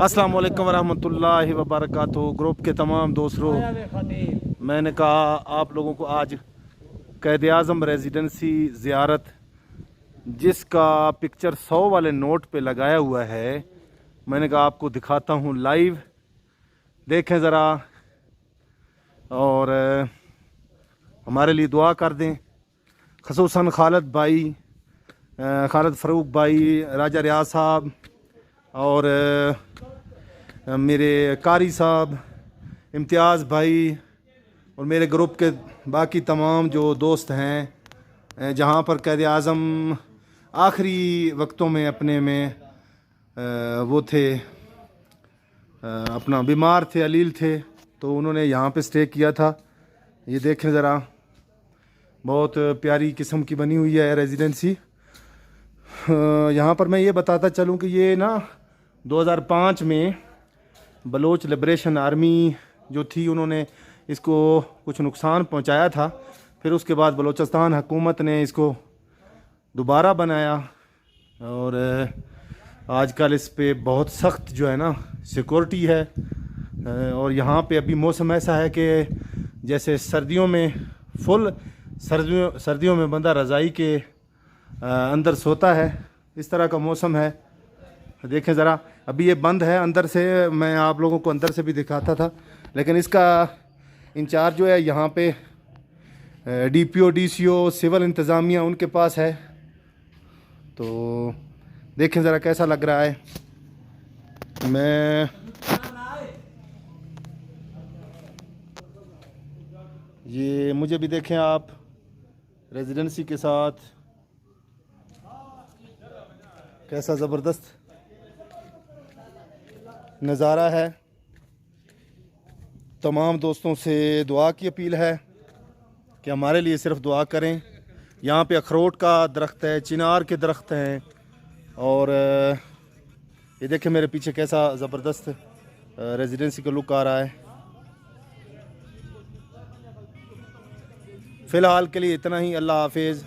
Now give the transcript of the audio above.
अस्सलाम वालेकुम वरहमतुल्लाहि वबरकातुहू। ग्रुप के तमाम दोस्तों, मैंने कहा आप लोगों को आज क़ायद आज़म रेजिडेंसी ज़ियारत, जिसका पिक्चर 100 वाले नोट पे लगाया हुआ है, मैंने कहा आपको दिखाता हूँ लाइव, देखें ज़रा और हमारे लिए दुआ कर दें। ख़ुसूसन खालिद भाई, खालिद फ़ारूक भाई, राजा रियाज साहब और मेरे कारी साहब, इम्तियाज़ भाई और मेरे ग्रुप के बाकी तमाम जो दोस्त हैं, जहाँ पर क़ायद आज़म आखिरी वक्तों में अपने में वो थे, अपना बीमार थे, अलील थे, तो उन्होंने यहाँ पे स्टे किया था। ये देखें ज़रा, बहुत प्यारी किस्म की बनी हुई है रेजिडेंसी। यहाँ पर मैं ये बताता चलूँ कि ये ना 2005 में बलोच लिबरेशन आर्मी जो थी, उन्होंने इसको कुछ नुकसान पहुँचाया था। फिर उसके बाद बलोचिस्तान हुकूमत ने इसको दोबारा बनाया और आजकल इस पे बहुत सख्त जो है ना सिक्योरिटी है। और यहाँ पे अभी मौसम ऐसा है कि जैसे सर्दियों में फुल सर्दियों में बंदा रज़ाई के अंदर सोता है, इस तरह का मौसम है। देखें ज़रा, अभी ये बंद है अंदर से, मैं आप लोगों को अंदर से भी दिखाता था, लेकिन इसका इंचार्ज जो है यहाँ पे डीपीओ, डीसीओ, सिविल इंतज़ामिया उनके पास है। तो देखें ज़रा कैसा लग रहा है। मैं ये मुझे भी देखें आप रेजिडेंसी के साथ, कैसा ज़बरदस्त नज़ारा है। तमाम दोस्तों से दुआ की अपील है कि हमारे लिए सिर्फ दुआ करें। यहाँ पे अखरोट का दरख्त है, चिनार के दरख्त हैं और ये देखें मेरे पीछे कैसा ज़बरदस्त रेजिडेंसी का लुक आ रहा है। फ़िलहाल के लिए इतना ही। अल्लाह हाफिज़।